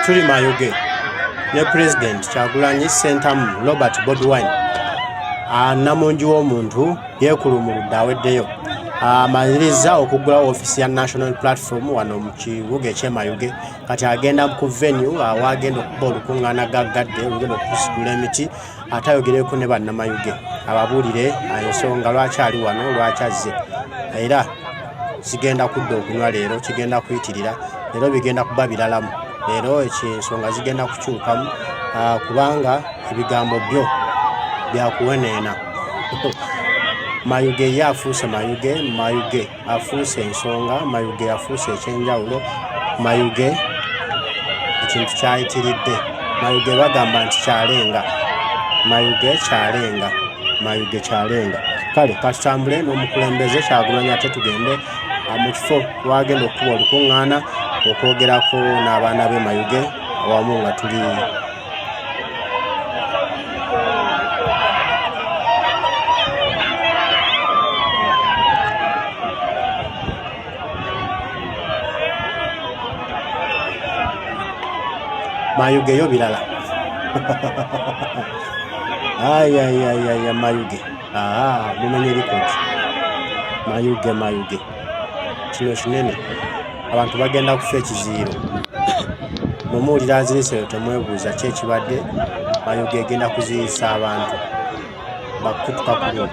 tuli Mayuge ne President Kyagulanyi Sentamu Robert Bodwine namungi w'omuntu yeekulumuludde aweddeyo amaliriza okugula ofiisi ya National Platform wano mu kibuga eky'Emayuge kati agenda ku venue awagenda okuba olukuŋŋaana gaggadde olugenda okusigula emiti ate ayogereko ne bannamayuge ababuulire ensonga lwaki ali wano lwaki azze era sigenda kudda okunywa leero kigenda kuyitirira leero bigenda kuba biralamu leero ensonga zigenda kukyukamu kubanga ebigambo byo byakuweneena Mayuge ye afuuse Mayuge afuuse ensonga Mayuge afuuse ekyenjawulo Mayuge ekintu kyayitiridde Mayuge bagamba nti kyalenga Mayuge kyalenga kale katutambule n'omukulembeze Kyagulanyi ate tugende mu kifo wagenda okuba olukuŋŋaana okwogerako n'abaana b'e Mayuge awamu nga tuli Mayuge yo bilala ay Mayuge mumenye rikodi Mayuge kino kinene abantu bagenda kufa ekiziiro mumuwulira azirise temwebuuza ki ekibadde Mayuge egenda kuziyisa abantu bakutuka kuno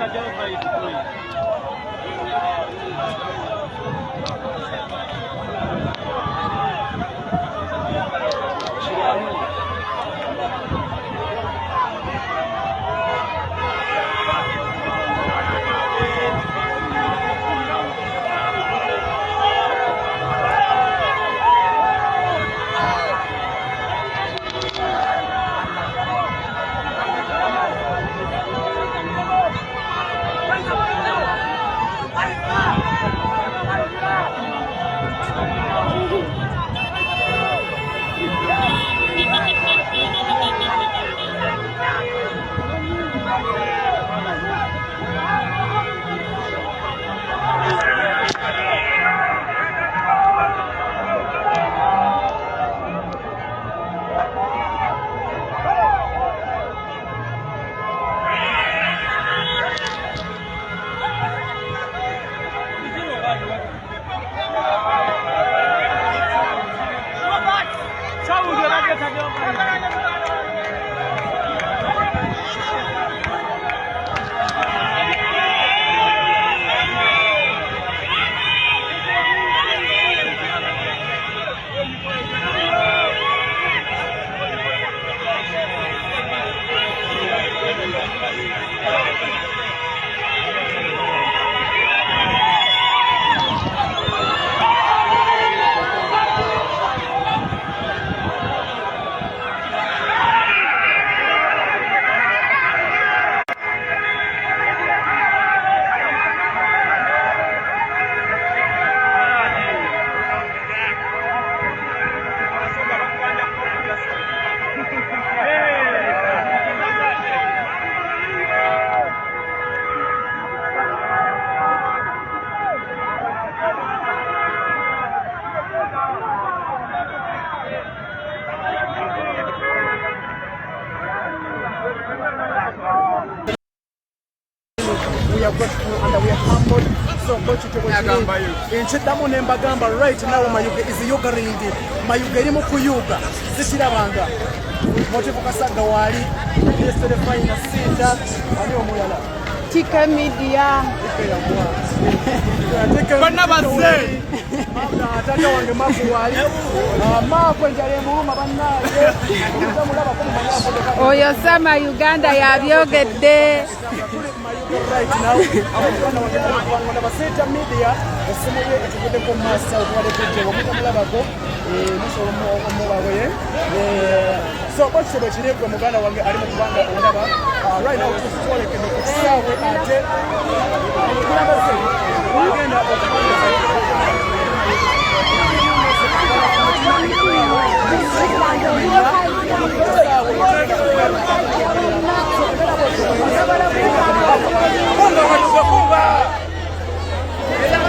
Encheddamu nembagamba right now Mayuge is yogering Mayuge eri mu kuyuga zikirabanga Motefu Kasaga wali yesterday fine Sinda ani omulala Tika Media bana bazze tata wange mafu wali mafu njale muuma bannaye mulaba ko mumanya oyo sama Uganda yabyogedde right now abana baseta media esemoye ekigede ko massa okwale kujja omulabako musolo omulaboye so bachebe kirego muganda wange ali mu kubanga ondaba right now tusole kendo kusawe ate wagenda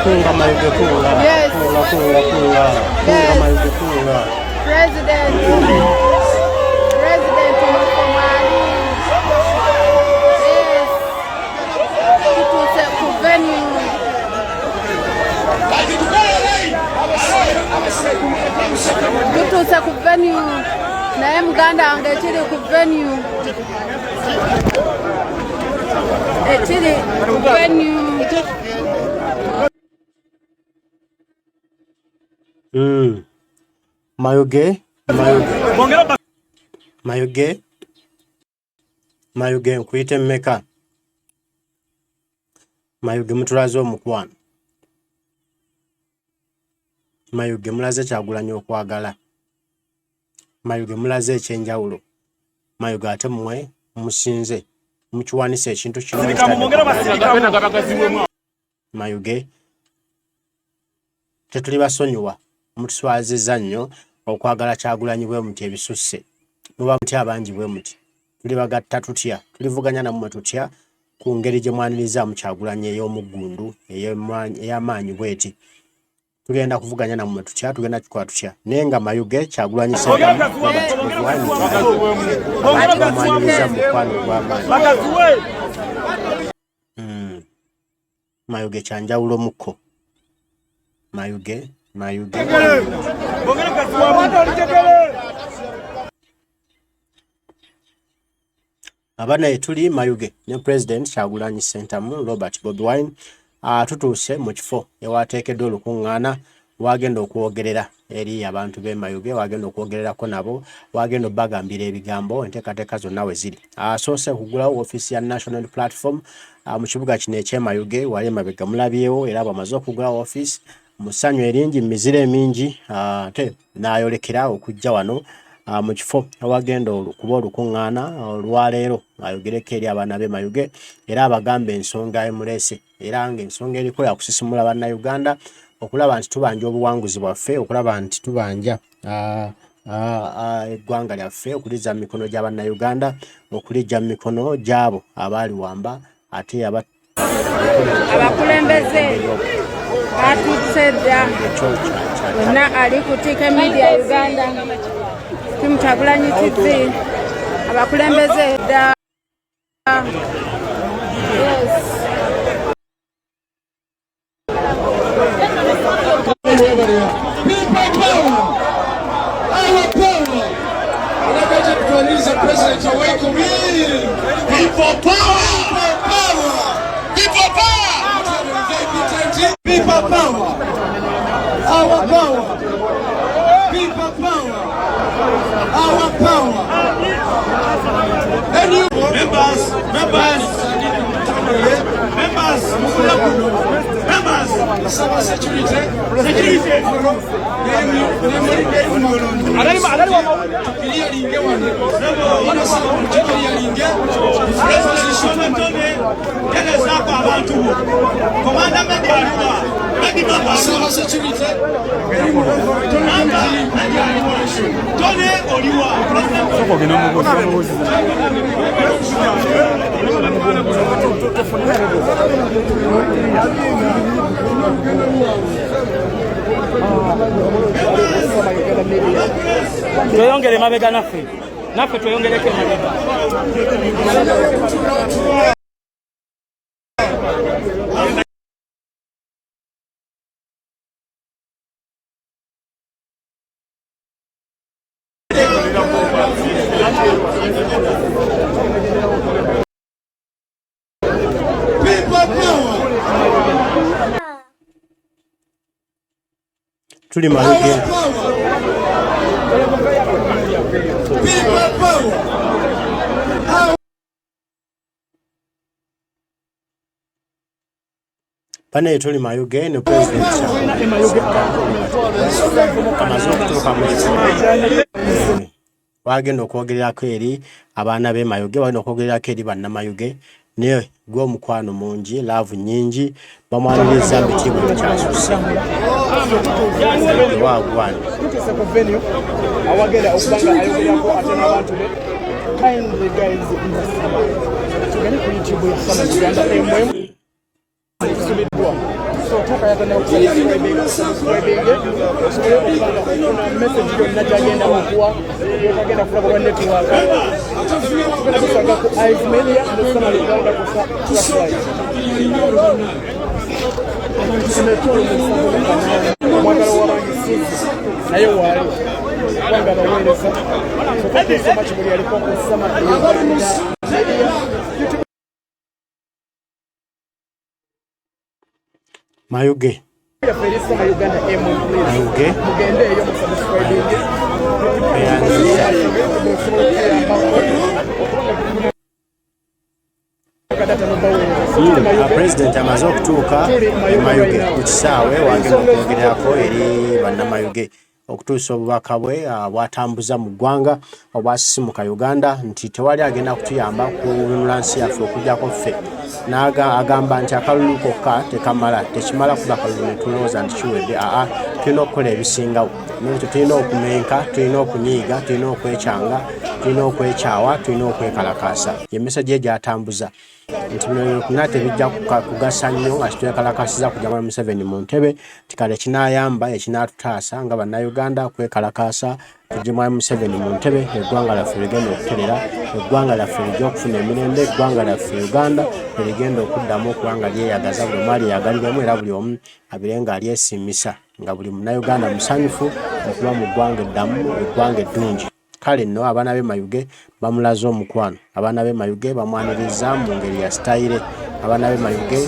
Kunga Mayuge kunga. Yes. Kunga Mayuge kunga. President Mukomali. Yes. Tutuse ku venue. Tutuse ku venue. Naye muganda wange ekiri ku venue. Ekiri ku venue. Mayuge nkuyite mmeka? Mayuge mutulaze omukwano. Mayuge mulaze Kyagulanyi okwagala. Mayuge mulaze ekyenjawulo. Mayuge ate mmwe musinze mukiwanise ekintu kino. Mayuge tetuli basonyiwa mutuswazizza nnyo okwagala Kyagulanyi bwe muti ebisusse. Muba muti abangi bwe muti. Tuli bagatta tutya, tulivuganya nammwe tutya ku ngeri gye mwaniriza mu Kyagulanyi ey'omuggundu ey'amaanyi bweti. Tugenda kuvuganya nammwe tutya, tugenda kukola tutya. Naye nga Mayuge Kyagulanyi Ssentamu bamwaniriza mu mukwano gw'amaanyi. Mayuge kyanjawulo mukko. Mayuge. Abana tuli Mayuge ne President Kyagulanyi Ssentamu Robert Bobi Wine tutuuse mu kifo ewateekeddwa olukuŋŋaana wagenda okwogerera eri abantu b'e Mayuge, wagenda okwogererako nabo, wagenda obbagambira ebigambo enteekateeka zonna we ziri. Asoose okugulawo ofiisi ya National Platform mu kibuga kino eky'e Mayuge, wali emabega mulabyewo era bamaze okugulawo ofiisi mu ssanyu eringi, mizire mingi, ate n'ayolekera okujja wano mu kifo awagenda okuba olukuŋŋaana olwaleero ayogereko eri abaana b'e Mayuge era abagambe ensonga emuleese, era ng'ensonga eriko yakusisimula bannayuganda okulaba nti tubanja obuwanguzi bwaffe, okulaba nti tubanja eggwanga lyaffe, okuliza mu mikono gy'abannayuganda, okulijja mu mikono gy'abo abaali wamba ate abakulembeze atutse dda wonna ali ku TK Media Uganda timu Kyagulanyi TV abakulembeze dda. Yes. Tweyongere mabega naffe tweyongereko emabega. Tuli Mayuge. Pane tuli Mayuge ne President amaze okutuuka mu wagenda okwogererako eri abaana b'e Mayuge, wagenda okwogererako eri bannamayuge naye gwe omukwano mungi, laavu nnyingi, bamwaniriza bitiibwa ebikyasusse wagwani tutuse ku venue awagenda okubanga ayogerako ate n'abantu be. Kindly guys, tugende ku YouTube Summer Uganda MM. So bw'otuuka yagenda okusubscribing osobole okubanga ofuna message yonna gyagenda okuwa okagenda kulaba olwa network tugenda tusaga ku Ive Media ne Samara Uganda ku Satellite omwagala w'abangisizi naye waali kubanga abaweereza so thank you so much buli aliko ku Samara Uganda Media Mayuge Mayuge mugende eyo mu subscribing President amaze okutuuka Mayuge ku kisaawe wagenda okwogerako eri bannamayuge okutuusa obubaka bwe bwatambuza mu ggwanga obwasisimuka Uganda nti tewali agenda kutuyamba kununula nsi yaffe okujjako ffe agamba nti akalulu kokka tekamala tekimala kuba kalulu netulowooza nti kiwedde tulina okukola ebisingawo nekyo tulina okumenka tulina okunyiiga tulina okwekyanga tulina okwekyawa tulina okwekalakaasa ye message gyatambuza nti bino byonna tebijja kugasa nnyo nga kitwekalakasiza kujja mwana Museveni mu ntebe tikale kinaayamba ekinaatutaasa nga bannayuganda kwekalakaasa tujje mwana Museveni mu ntebe eggwanga lyaffe ligenda okuterera eggwanga lyaffe lijja okufuna emirembe eggwanga lyaffe Uganda ligenda okuddamu okuba nga lyeyagaza buli omu alyeyagaliremu era buli omu abire nga alyesiimisa nga buli munnayuganda musanyufu okuba mu ggwanga eddamu eggwanga eddungi kale nno abaana b'e Mayuge bamulaze omukwano abaana b'e Mayuge bamwaniriza mu ngeri ya style abaana b'e Mayuge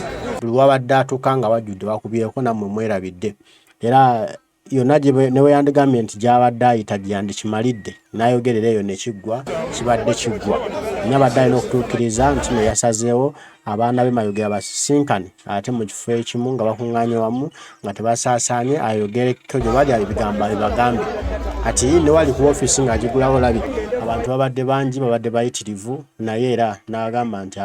buli wabadde atuuka nga wajjudde bakubireko nammwe mwerabidde era yonna newe yandigambye nti gy'abadde ayita gyandikimalidde n'ayogerera eyo ne kiggwa kibadde kiggwa nyabadde alina okutuukiriza nti no yasazeewo abaana b'e Mayuge abasisinkane ate mu kifo ekimu nga bakuŋŋaanye wamu nga tebasaasaanye ayogereko gye bali ebigambo abibagambe ati ne wali ku ofiisi ng'agigulawo labi abantu babadde bangi babadde bayitirivu naye era n'agamba nti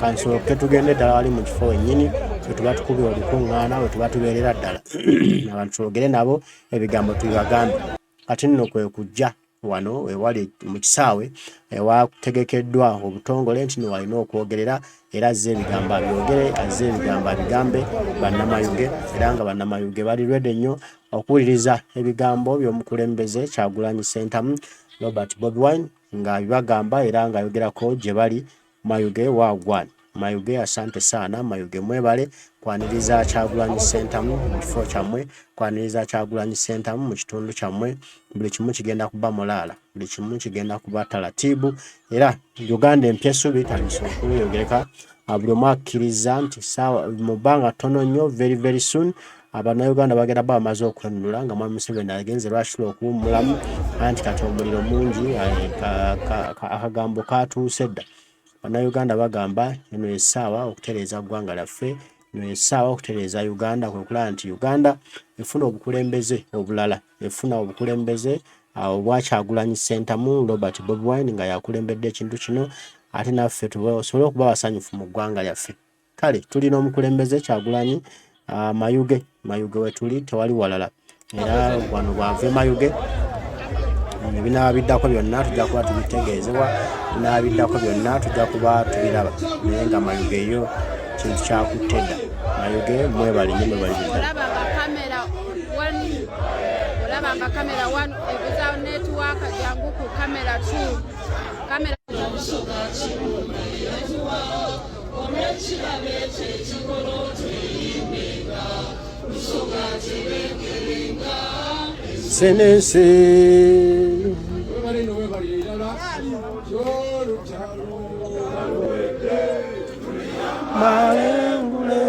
kansooke tugende ddala wali mu kifo wennyini we tuba tukubye olukuŋŋaana we tuba tubeerera ddala abantu twogere nabo ebigambo tubibagambe kati nno kwe kujja wano wewali mu kisaawe ewategekeddwa obutongole nti walina okwogerera era azze ebigambo abyogere azze ebigambo abigambe bannamayuge era nga bannamayuge bali lwedde nnyo okuwuliriza ebigambo by'omukulembeze Kyagulanyi Ssentamu Robert Bobi Wine nga bibagamba era nga ayogerako gye bali Mayuge wagwan Mayuge asante sana Mayuge mwebale kwaniriza Kyagulanyi Ssentamu mu kifo kyammwe kwaniriza Kyagulanyi Ssentamu mu kitundu kyammwe buli kimu kigenda kuba mulaala buli kimu kigenda kuba talatibu era Uganda empya essubi tandise okuyogereka buli omu akkiriza nti sawa mu bbanga ttono nnyo very soon Abannayuganda bagenda bamaze okwenunula nga Mwami Museveni agenze lwakiro okuwummulamu anti kati omuliro mungi akagambo katuuse dda Bannayuganda bagamba eno essaawa okutereeza ggwanga lyaffe eno essaawa okutereeza Uganda kwe kulaba nti Uganda efuna obukulembeze obulala efuna obukulembeze obwa Kyagulanyi Ssentamu Robert Bobi Wine nga yakulembedde ekintu kino ate naffe tusobole okuba basanyufu mu ggwanga lyaffe kale tulina omukulembeze Kyagulanyi Mayuge we tuli tewali walala era wano bwave Mayuge ebinaabiddako byonna tujja kuba tubitegeezebwa binaabiddako byonna tujja kuba tubiraba naye nga Mayuge eyo kintu kyakutte dda Mayuge mwebali nnyo mwebali olabanga kamera 1 ebuza network jangu ku kamera 2 kamera senese malengule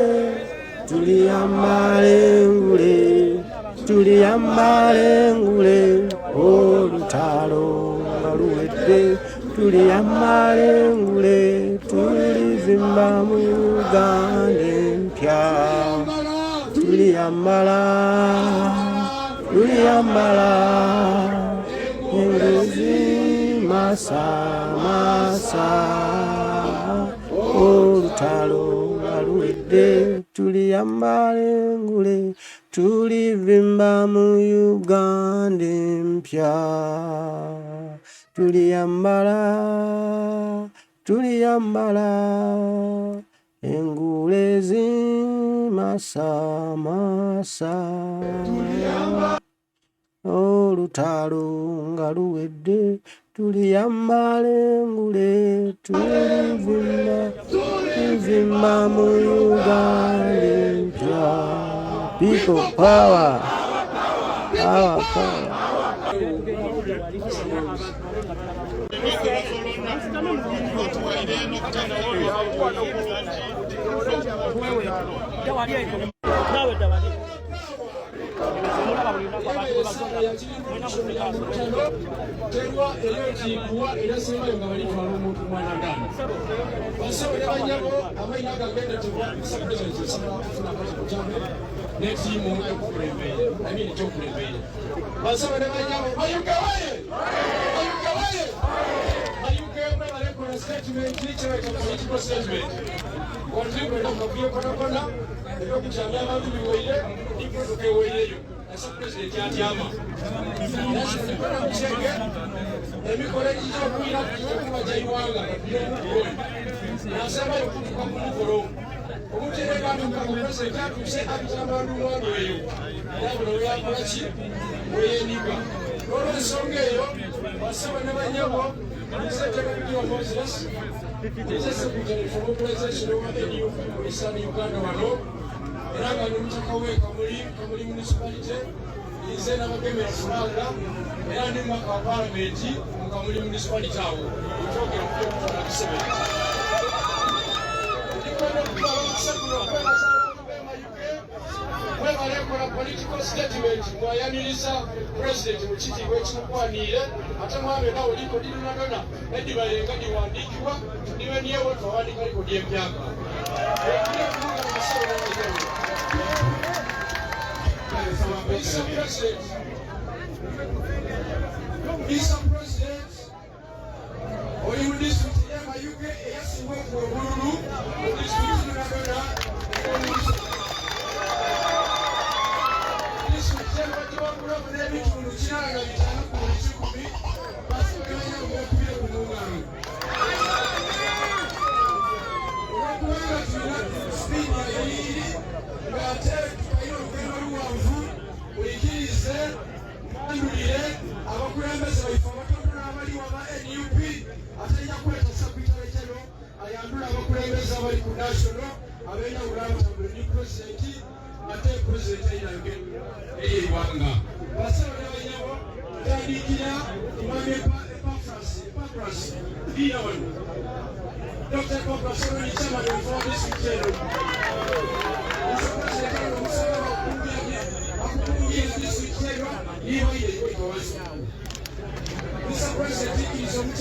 tulia malengule olutalo luwedde tulia malengule tulizimba mu Uganda empya tuliyambala enguzi masa olutalo luwedde tuliyambala engule tulivimba mu Uganda empya tuliyambala engule zimasa masa olutalo nga luwedde tuliyambale ngule tulivimba mu Uganda. People power. Political statement mwayaniriza president mukitiibwa ekimukwanire ate mwabe nawe liko lirinadona nedibalenga liwandiikibwa niwe niyewo twawandiika liko ly'emyaka Mr. President, oli mu disitulikiti y'amayuge eyasinga okuwa obululu mu disitulikiti lirinadona Dr. Popasoro ni chama de Fondis Mchelo. Mr. President, is a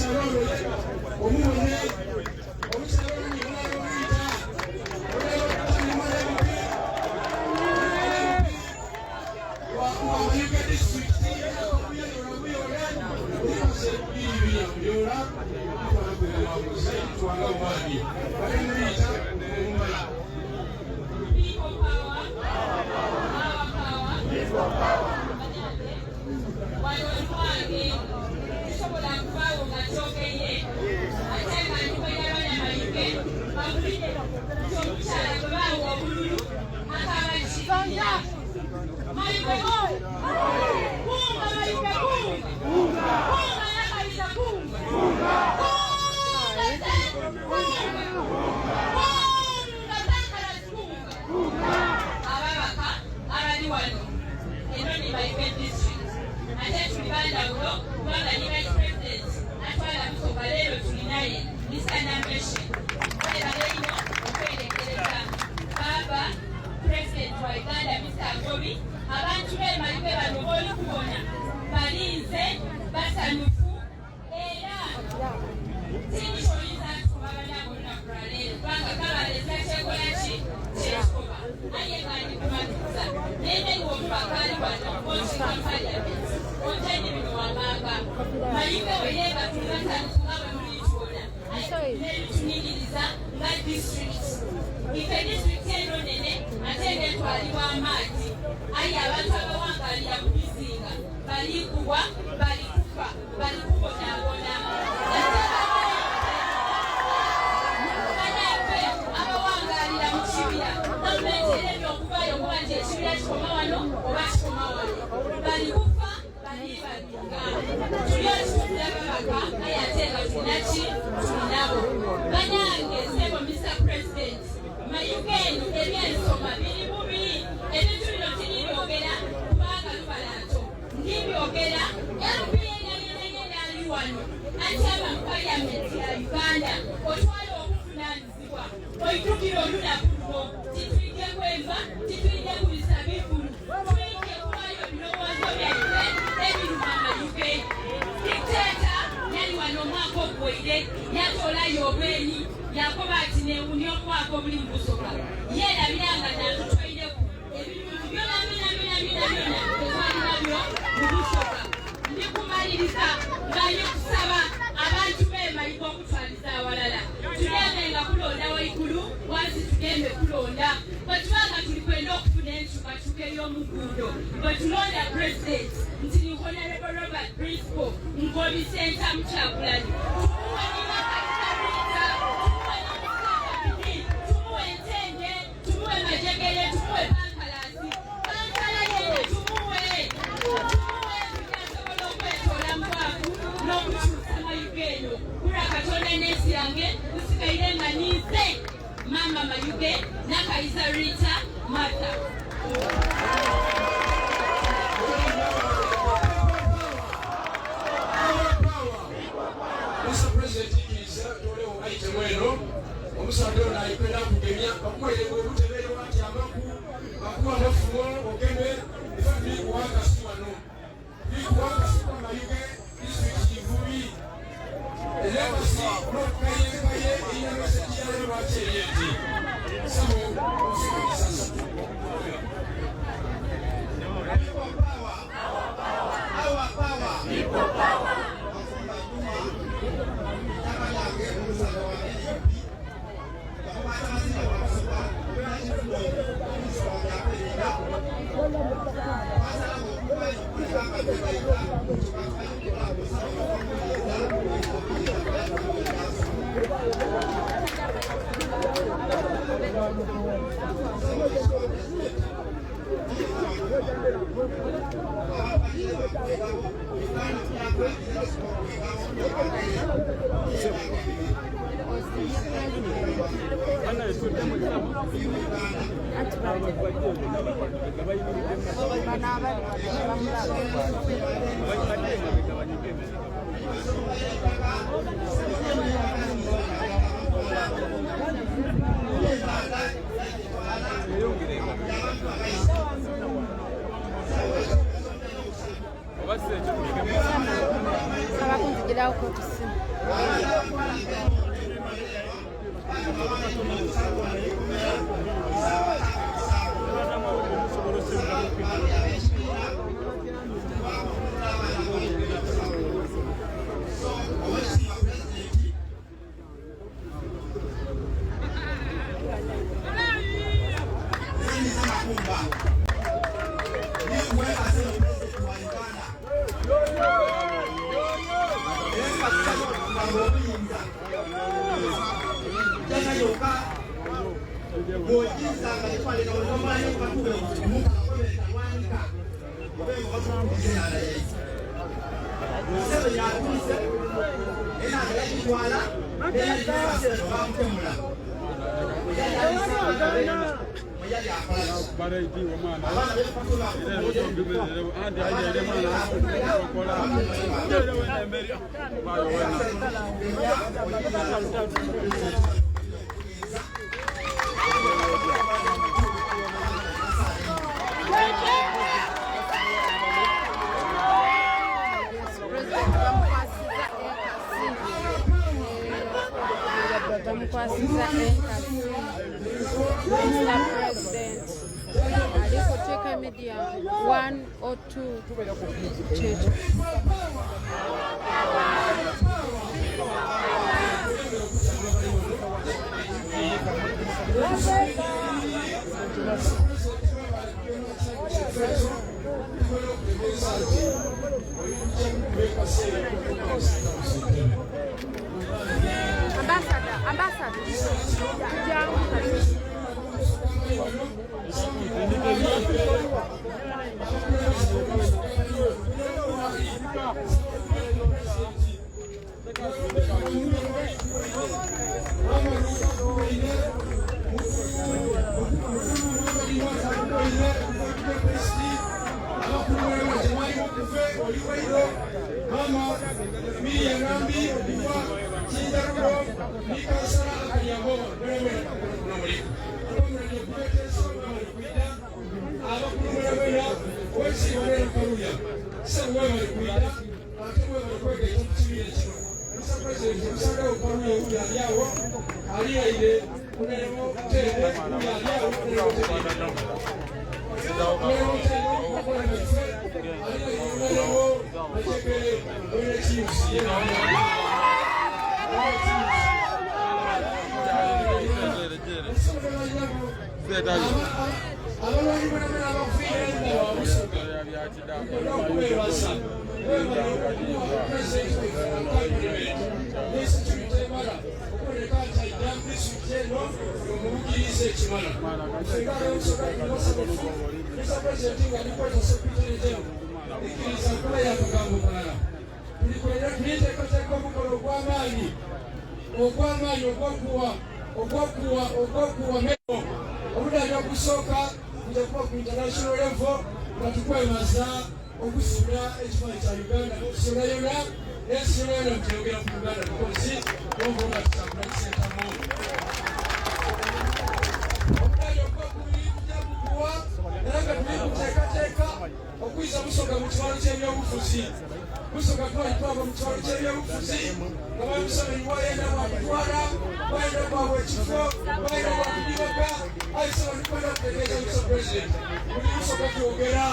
bali kufa bali balinga tulyotuulira babaka ayateeka tunaki tunabo banyange sebo Mr. President mayuga eno ebyensoma biri bubi ebintu bino tiribyogera kubanga lubalaato ndibyogera LPNali wano ate aba mu Parliament ya Uganda otwala okuvunaanyizibwa oyitukira olunaku luno tituyige kwemba tituyige ku bisa bikulu tuyige kubayo ebirowoozo byaife ebiruma amayuge dictator yali wano omwaka ogwere yatoolayo obwenyi yakoba ati newunya omwaka obuli mu busoka yeerabira nga natutwaireku ebintu byona tetwali nabyo mu busoka ndikumaliriza nga nyokusaba abantu bemayiga okutwaliza awalala tulembe nga kulonda waigulu wansi tugembe kulonda bwetubanga tuli kwenda okufuna enkyukakyuka ey'omuguudo bwetulonda president nti ni Honorable Robert Briscoe Nkobi Center Kyagulanyi tumuwe entende tumuwe majegere tumuwe bankalasi bankala yene tumuwe byasobola okwetoola mukwaku n'okukyusa mayuge eno kulwa Katonda enesi yange kusigaire nga nize mama mayuge nakayiza Rita Martha Mr. President ikiriza tolewo item eno omusaadde ono alikwenda kugemya bakuweerera obutebere bwati amaku bakuwa amafumo ogeme efa biri kuwakasi wano biri kuwakasi kwa mayuge district Kivubi elebasi n'okukayekaye erina meseji yayo lwaki eryeti sabo omusikiriza satu media 1 or 2 church. Ambassador. Obudde okusooka kujja kuba ku international level nga tukwebaza okusula ekifaananyi kya Uganda okusula yonna n'ensi yonna mutuyogera ku Uganda because wonga tutambula kisentamu. Obudde obwokubiri kujja kukuwa era nga tuli kuteekateeka okuyisa Busoga mu kiwalo ky'ebyobufuzi. Busoga twalitwaba mu kiwalo ky'ebyobufuzi nga bamusabeni wayenda bwakutwala wayenda bwabwe ekifo wayenda bwakudibaga ayise balikwenda okutegeeza Mr. President buli Busoga twogera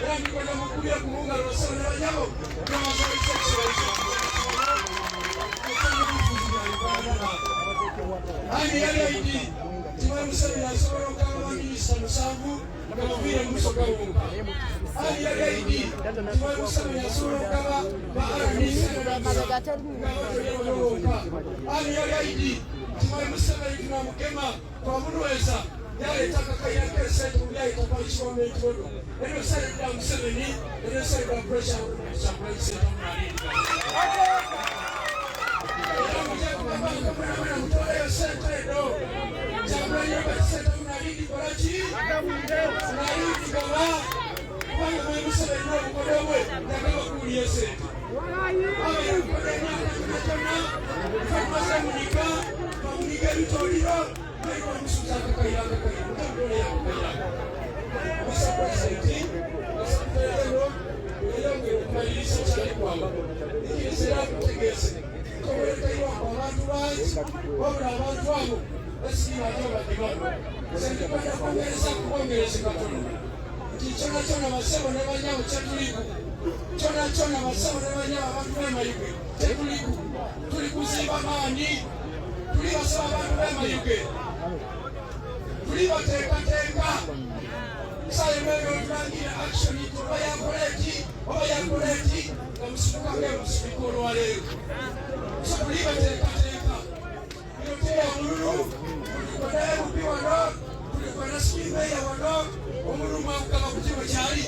era ndikwenda mukubira ku mungalo basaba ne banyabo n'abazalisa ekisibalizo ani yali ayidi Timayi Museveni asobola okugamba baminisita 7 nga baviire mu Busoga wonka. Ani yali ayidi Timayi Museveni asobola okugamba ba RDC nga batolera wonka. Ani yali ayidi Timayi Museveni tunamugema twamunyweza yaleeta akakaira k'esente mu byayita kwa kiwambe ekikodo eryo ssalidda Museveni eryo ssalidda pressure kyakulai sente omunalindi era mujakubabangamwenamwena mutoleyo sente edo kyakulanyoba kisente omunalindi kolaki nalindi gaba kubanga mwe Museveni n'obukodo bwe yagaba kuwulya esente abayakukodo emyaka gyonna fatumaze munika bamunika ebitoliro tulibateekateeka sayemweyo otulangira action oba yakoleki nga musitukange musibika olwaleero so tulibateekateeka yoteya omululu tulikonaye bupi wano tulikona sipimeya wano omululu mwakugaba ku kibo kyali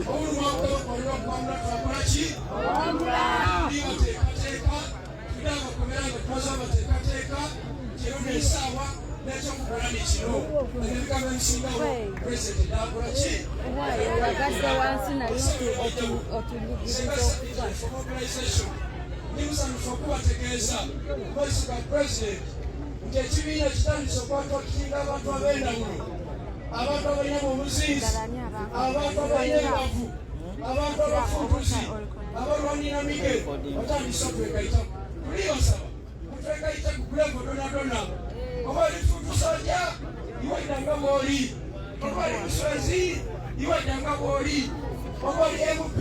omululu mwakugaba kwalina okuwamula twakolaki tulibateekateeka tulina abakomera nga tumaze abateekateeka kiro nesaawa n'ekyokukola nekino ebigambo ebisingawo pulezidenti n'akola ki wagaze wansi naye otulugiriza okuba nimusanyufu okubategeeza voice ga pulezidenti nti ekibiina kitandise okwatwa kitinda abantu ab'endawulo abantu abalina obuzinzi abantu abalina enbavu abantu abafuutuzi abalwanira mige batandise otwekayitaku tulibasaba mutwekayitaku kulevo donadona oba lifutusajja iwaidanga bwoli oba limuswezi iwaidanga bwoli oba li MP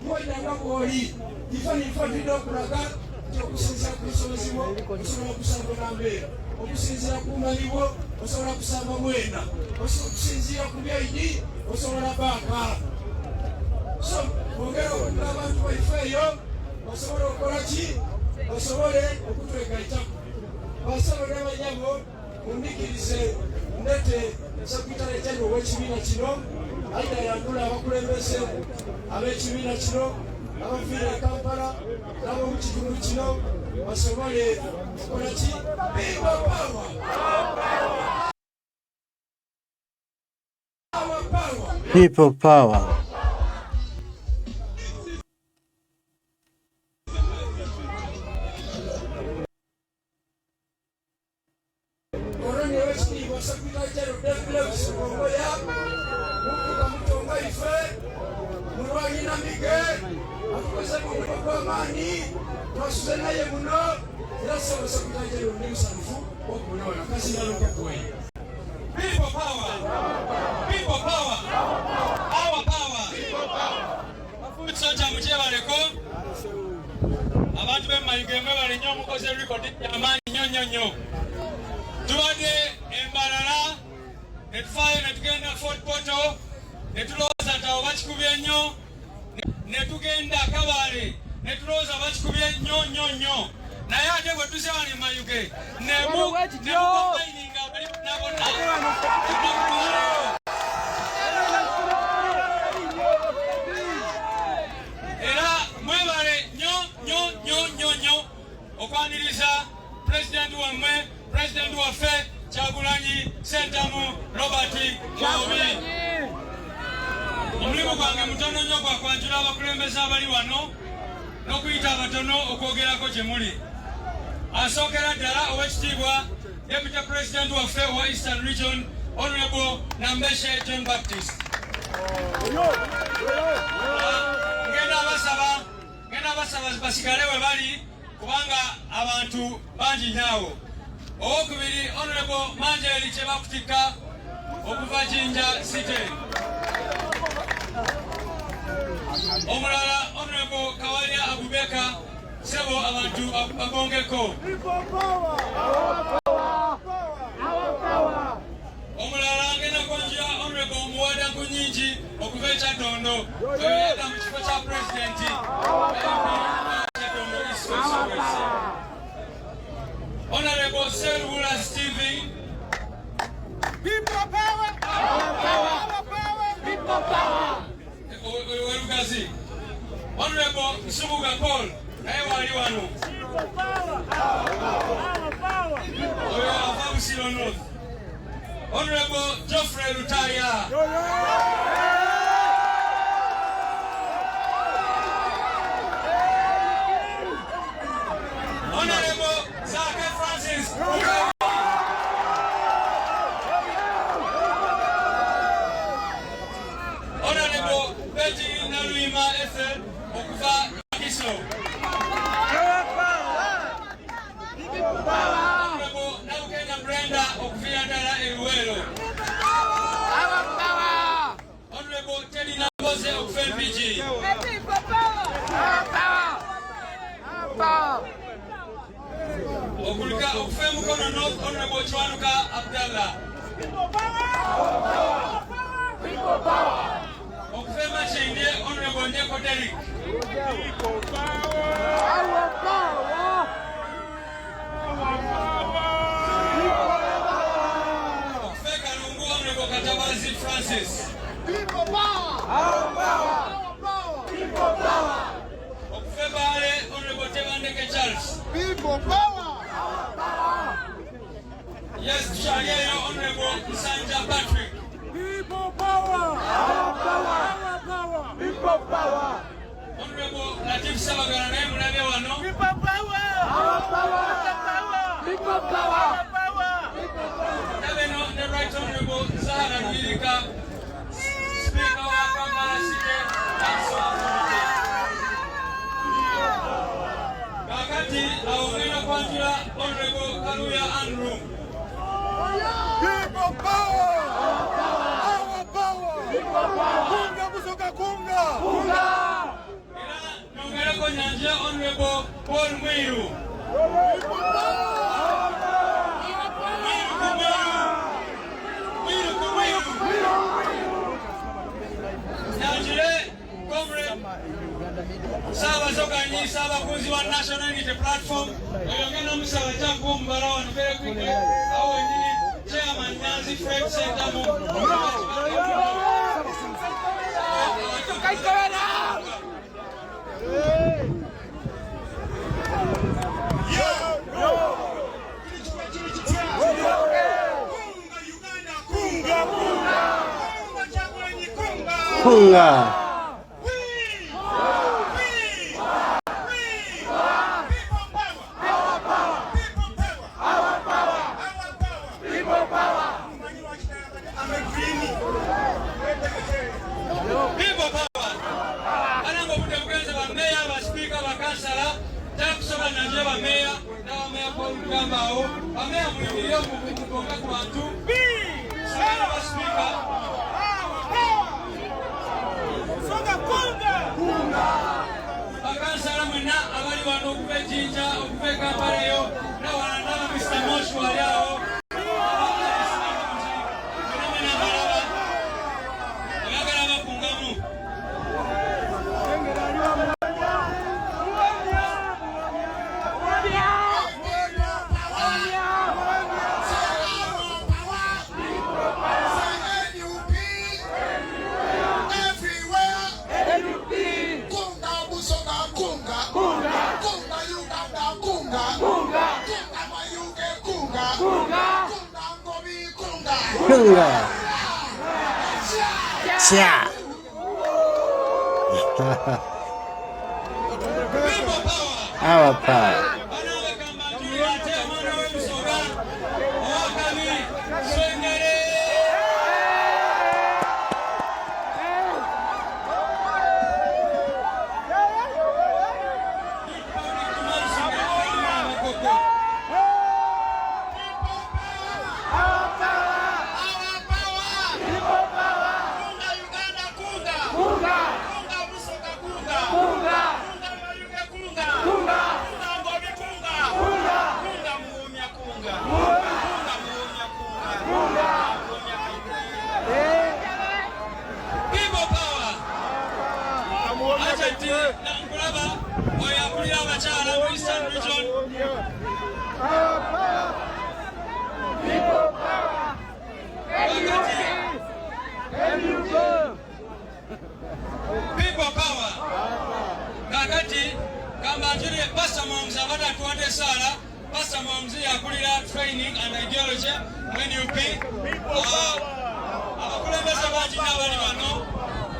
iwaidanga bwoli ifanidde okulaga nti okusinzira ku busobozi bwo osobola okusamba nambeera okusinzira ku bumanyi bwo osobola kusamba mwenda okusinzira ku byaidi osobola baaka so bwongera okugula abantu baifeeyo basobole okukola ki basobole okutwegayitaku basaba n'abanyabo mundikirize ndete sekretary general w'ekibiina kino ayina yandula abakulembeze ab'ekibiina kino abaviire e Kampala n'ab'omu kitundu kino basobole okukola ki People power. waife mulwanyina mbige atukose kwa mani twasuze naye muno era sobosa kutajero ndi musanfu okunoona kasi naloka kuwe. People power, people power, our power, soja muchebaleko abantu b'emayugembe bali nnyo mukoze rekodi y'amaanyi nnyo. Tubadde embalala ne tufaayo ne tugenda Fort Portal ne tulowooza nti abo bakikubye nnyo, ne tugenda Kabale ne tulowooza bakikubye nnyo. Naye ate bwe tuzze wano e Mayuge ne mukomaininga bali bonna era mwebale nnyo okwaniriza President wammwe, President waffe Kyagulanyi Ssentamu Robert Kyagulanyi. Omulimu gwange mutono nnyo gwa kwanjula abakulembeze abali wano n'okuyita abatono okwogerako gye muli. Asookera ddala ow'ekitiibwa Deputy President waffe wa Eastern Region Honorable Nambeshe John Baptist. Ngenda abasaba basigale we bali kubanga abantu bangi nyaawo. Owokubiri Honorable Manjeri Kyebakutika okuva Jinja City. Omulala Honorable Kawalya Abubeka sebo abantu bagongeko. Omulala ngenda konjira Honorable Muwada Kunyingi okuva Kyaddondo oyeta mu kifo kya President Kyaddondo East West. Honorable Selwula Stephen. People power! People power! Werugazi. Honorable Subuga Paul. Naye wali wano. People power! Oyo ava Busiro North. Honorable Geoffrey Lutaya. Honorable Zake Francis. Honorable Betty Naluima Ethel okuva Kislo. Honorable Naukenya Brenda okuvira ddala Eluwero. Honorable Teddy Namboze okuva Mpigi. Okulika okuva Mukono North Honorable Chwanuka Abdallah. Okuva Machinde Honorable Ndeko Derrick. Okuva Kalungu Honorable Katabazi Francis. People power! Our power! People power! Okuva Bale Honorable Tebandeke Charles. People power! Our power! Yes, Shagero Honorable Sanja Patrick. People power! Our power! Our power! People power! Honorable Latif Sabagara naye mulabe wano. People power! Our power! People power! Our power! Nabeno the Right Honorable Zahara Nwirika, Speaker wa Kampala City Council Authority. Kakati awongera kwanjula Honorable Kaluya Andrew. People power! Our power! Our power! People power! Kunga kusoka kunga! Kunga! Ila nongereko nyanja Honorable Paul Mwiru. People power! Sabazoganyi sabakunzi wa National Unity Platform oyongera omusaba Jangu Mbala wano berekwike awo wenyini Chairman Nyanzi Fred Ssentamu Kunga. tuze bameya n'abameya b'olugambaawo bameya mulibirire okugonga ku bantu sagala basipika bakansala mwenna abali wano okuva ejjinja okuva e Kampalayo nawala n'abamista Moshi wali awo oyagala bakungamu Kunga. Cha. Our power. People power. Kakati kama tuli Pastor Momza bada tuwate sala. Pastor Momza yakulira training and ideology when you be abakulembeza bajina bali bano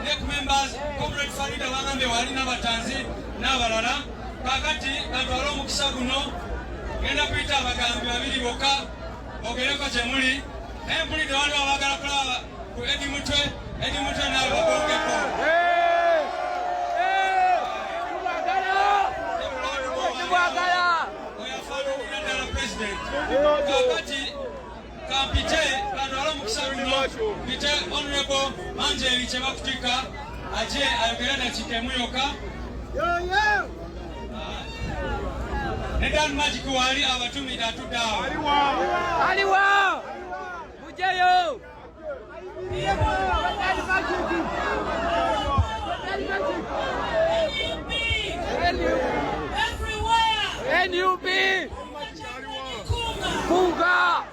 NEC members Comrade Farida bagambe wali n'abatanzi n'abalala. Kakati katwala omukisa guno genda kuyita abagambi babiri bokka ogereko gye muli empulidde waliwo abagala kulaba ku Edi Mutwe nabo bagongeko oyafaanukira ddala president kakati kampite katwala omukisa guno mpite honorable Angeli kye bakutika aje ayogera nakitemu yokka Nedan Magic wali abatumira atuddawo aliwo mujeyo NUP Kunga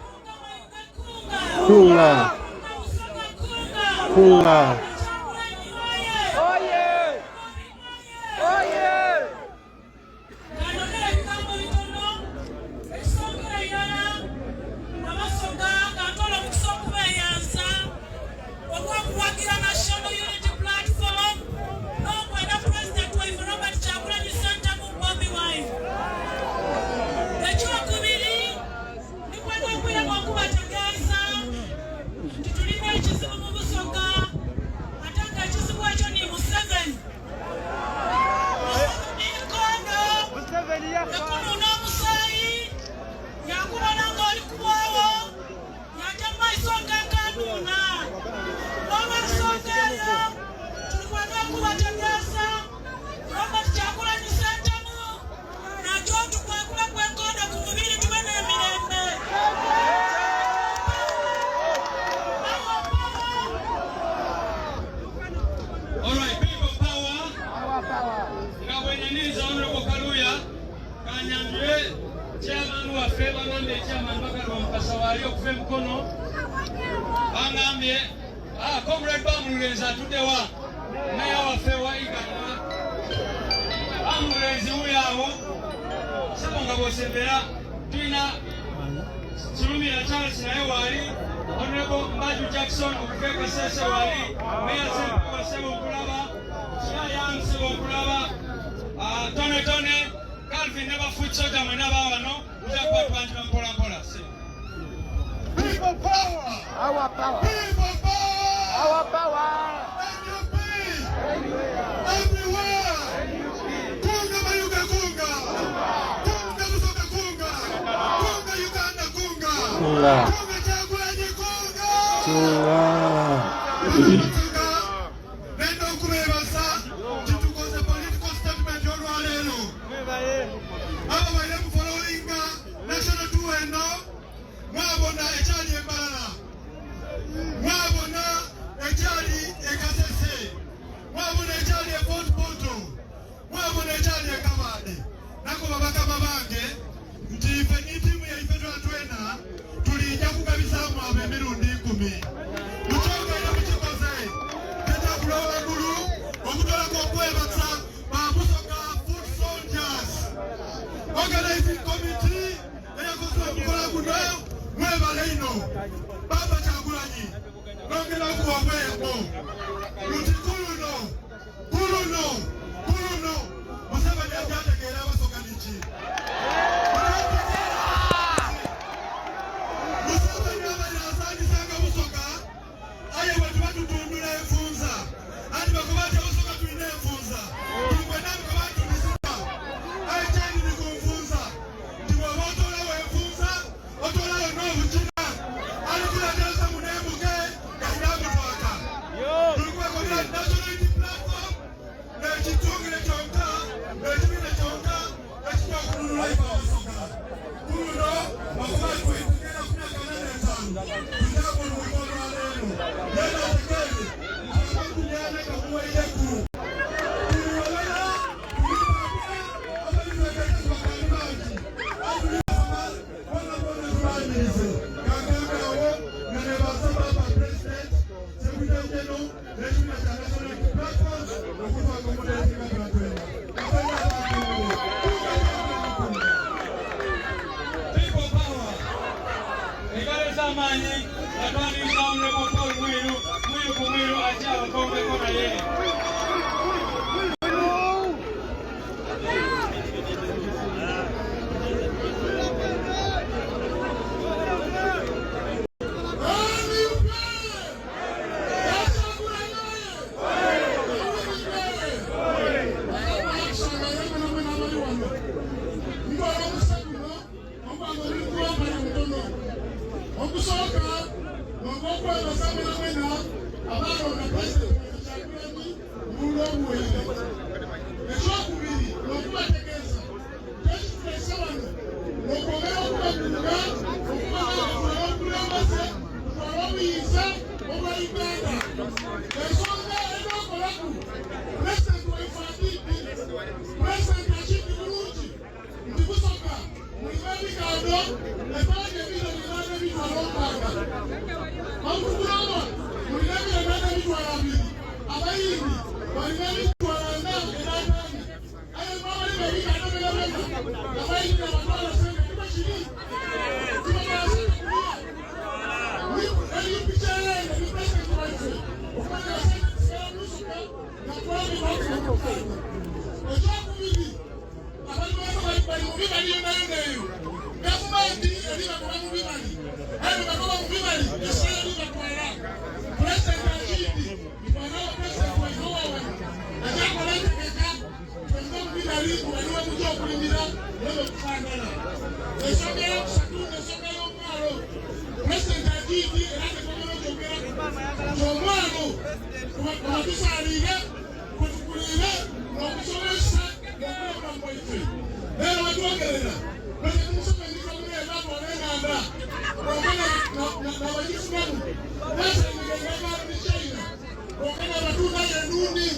Comrade Bamulenza tudewa meya waffe wa Igana Bamulenzi uyawo sebonga bosembera tulina Kirumira Charles naye wali Honorable Mbaju Jackson okuva Kasese wali meya Sebo okulaba Chayan Sebo okulaba Tone Calvin ne bafutsota mwena bawano tujakwatwanjira mpola mpola. People power! Our power! People power! Our power! NUP! Everywhere! Kunga Mayuga Kunga! Kunga Chunga. Nendo kubebasa chitukoze political statement olwaleero abo baire mu following national tuweno mwabona ekyali embalala mwabona ekyali ekasese mwabona ekyali Fort Poto mwabona ekyali Kabade nako babakama bange nti ife ni tiimu yaife twatwena tulijja kugabisaamu abo emirundi 10 mukyogere mukikoze tetakulola gulu okutolako okwebasa bamusoga foot soldiers organizing committee eyakoze omukola guno mwebale ino Baba Kyagulanyi nongera okuwabweko luti kuluno Museveni ajjategeera abasoga niki Museveni abalira asandisanga busoga aye bwetu batutundula enfunza ati bakuba ati abasoga tulina enfunza tulukwenami kuba tulisima aye kyeni ni ku nfunza nti bw'oba otolawo enfunza otolawo n'obukina alikulatesa munembuke gasinamutwaka tulikubakomera national unity platform n'ekitongole kyonka n'ekibiina kyonka ekijja okululula ife abasoga kuluno bakuba tugenda ku myaka 45 tulyako olubuto olwaleero yena ategeere nkakunyane kamuwaireku tuliwolera abalizegekezu bakali bangi atulisoma bonabona tulangirize kangambawo nga nebasa Baba President Ssekujjanjeno n'ekibiina kya National Unity Platform okutwaka omulenzi nga twatwena People power. Egale z'amaanyi yatwaniriza Honorable Paul Mwiru ku Mwiru ajja abakombeko naye. Okusoka n'okwebaza mwena abalonda Pulezidenti Kyagulanyi mulw'obuwere. Ekyokubiri n'okubategeeza tekituleese wano n'okwongera okubakunga okubagala okulembeze tutwale obuyinza obwa Uganda. Ensonga enaokolaku Pulezidenti waife Adiidi, Pulezidenti akindi bulungi nti Busoga mulina ebikando ebbaanja ebiro binaana bitwala omukaaga. Bamukugulama mulina binaana bitwala 2, abayimbi balina bitwala 4 era 5. Aye mwabalimu ebikando byonna abayimbi abatwala sente tibakiri tibabaasente kulia eyimpikyerende ni Pulezidenti waife okubalira sente zisigala Busoga nakulami bakumakukaaga. Ekyokubiri abalimu bali mu bibali yonna eyo gavumenti eri bakuba mu bibali aye bakuba mu bibali esaala eri batwala Pulezidenti Akindi bitwala Pulezidenti wainowawe ajakola entegeka twenga mu bibali tubaliwe mujja okulimira nebe okufaanana. Ensonga eyokusatu n'ensonga y'omwalo Pulezidenti Akindi era tekwagala okyogera nti omwalo kubatusaaliire kwetukuliire n'okusobozesa n'okulema kwaife leero batwogerera Pulezidenti Museveni kamuneera atwala enganda bwongana n'abagifunamu basengera ne China bwongana abatunda endundi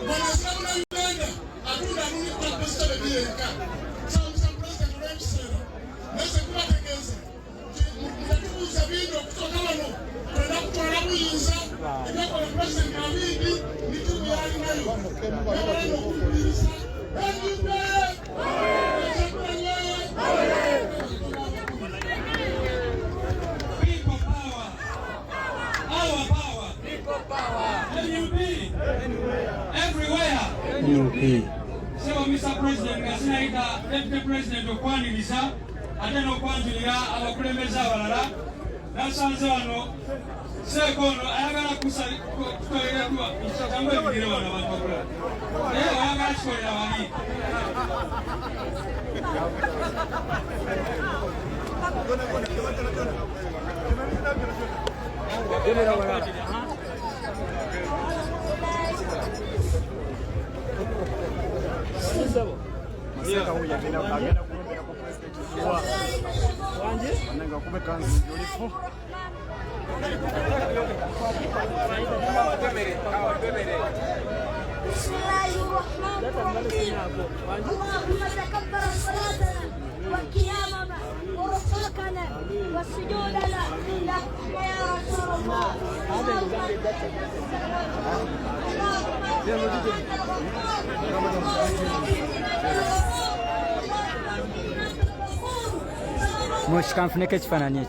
bwanasilamu ne Uganda atunda nundi kwa Museveni yenka samusa Pulezidenti olw'ekiseera nese kubategeeza mutatubuuza bingi okusoka wano twenda kutwala buyinza ebyakola Pulezidenti Abindi nitimu yalinayo nebala n'okukubiriza People power. Our power. People power. NUP. Everywhere. NUP. Sebo Mr. President gasinaita Deputy President okwaniriza ate n'okwanjulira abakulembeze abalala nasanze wano Seeko ono ayagala kutoleredwa ekitambwe ebigere wano abantu bakulala naye ayagala kikolera wali اللهم تكبر صلاتنا وقيامنا وركوعنا وسجودنا لك يا رسول الله. مش كان فينك تفنانيك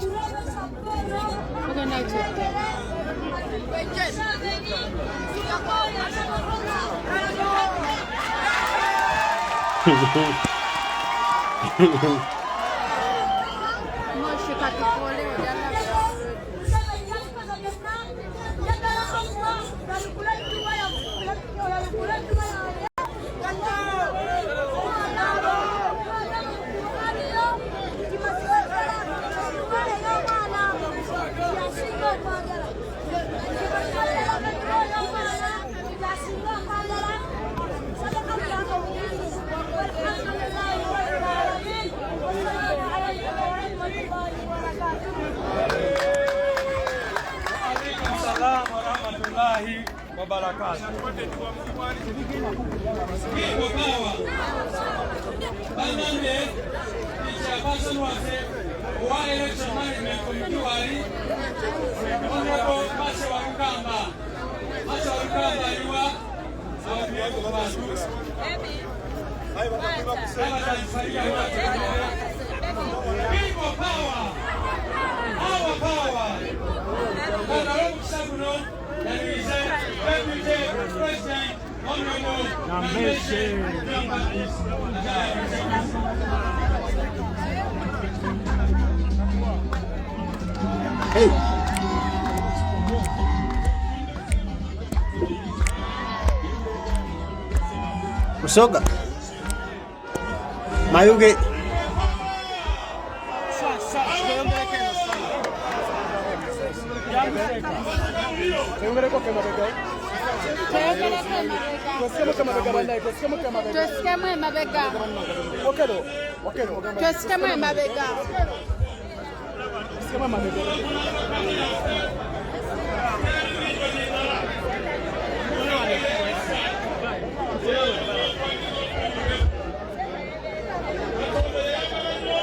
Usoga Mayuge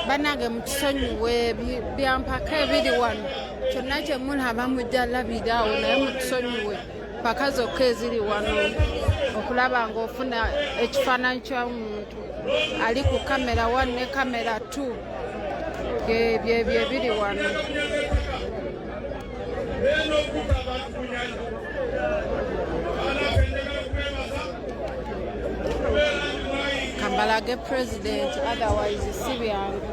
banage mutusonyiwe byampaka ebiri wano kyonna kye mulaba mujja labirawo naye mutusonyiwe paka zokka eziri wano okulaba ng'ofuna ekifaananyi ky'omuntu ali ku kamera 1 ne kamera 2 byebyo ebiri wano. Kambalage president, otherwise si byangu.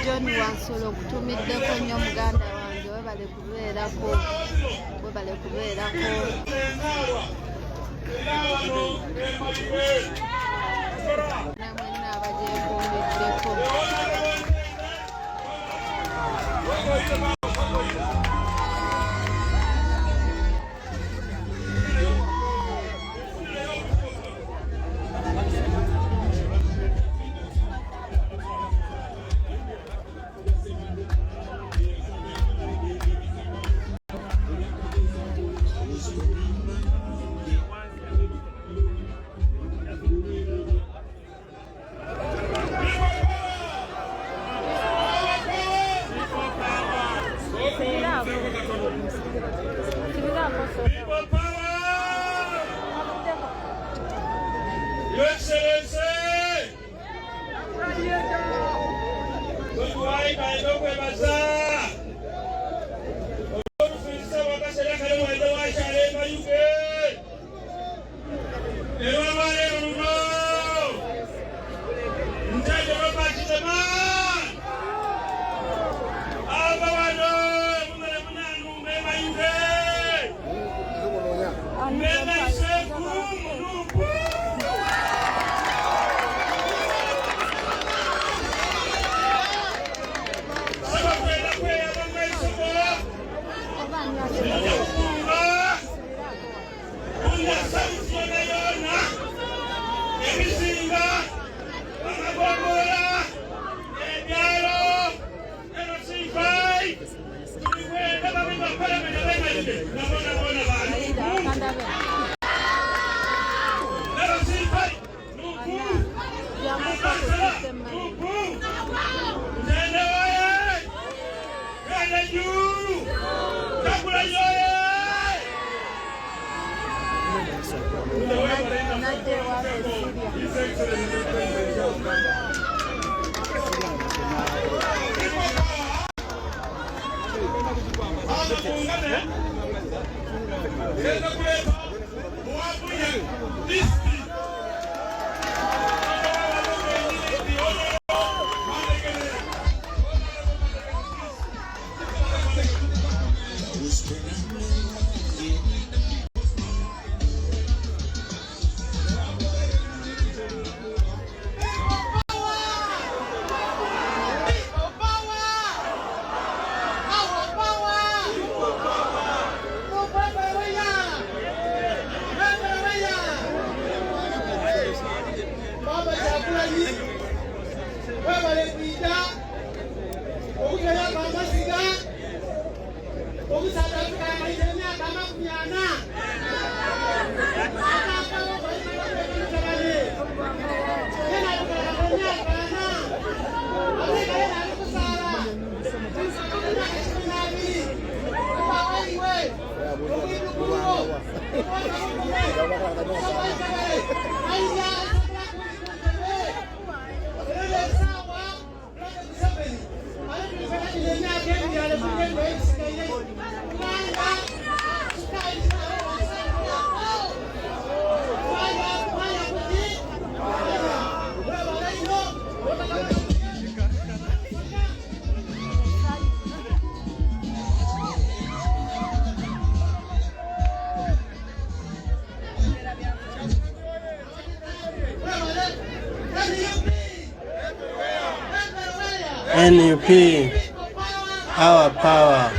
John Wansolo kutumiddeko nnyo muganda wange webale kubeerako namwenna abagyekuumiddeko. NUP, our power,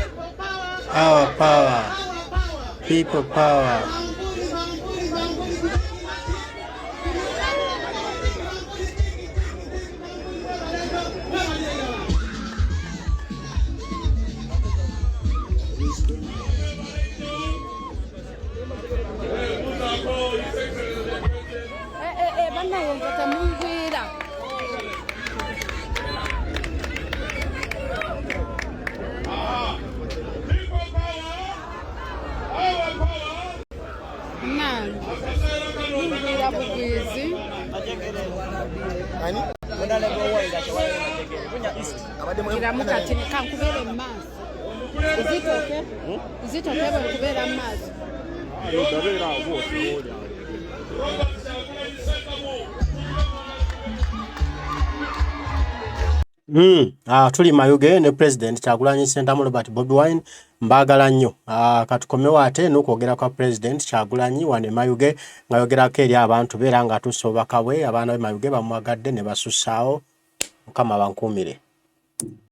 people power. Is it okay when kubera amazi? Tuli Mayuge ne President Kyagulanyi Ssentamu Robert Bobi Wine mbagala nnyo. Katukomewo ate n'okwogera kwa President Kyagulanyi wane Mayuge ngayogerako eri abantu beera nga tusobaka bwe abaana be Mayuge bamwagadde ne basussaawo Mukama bankuumire.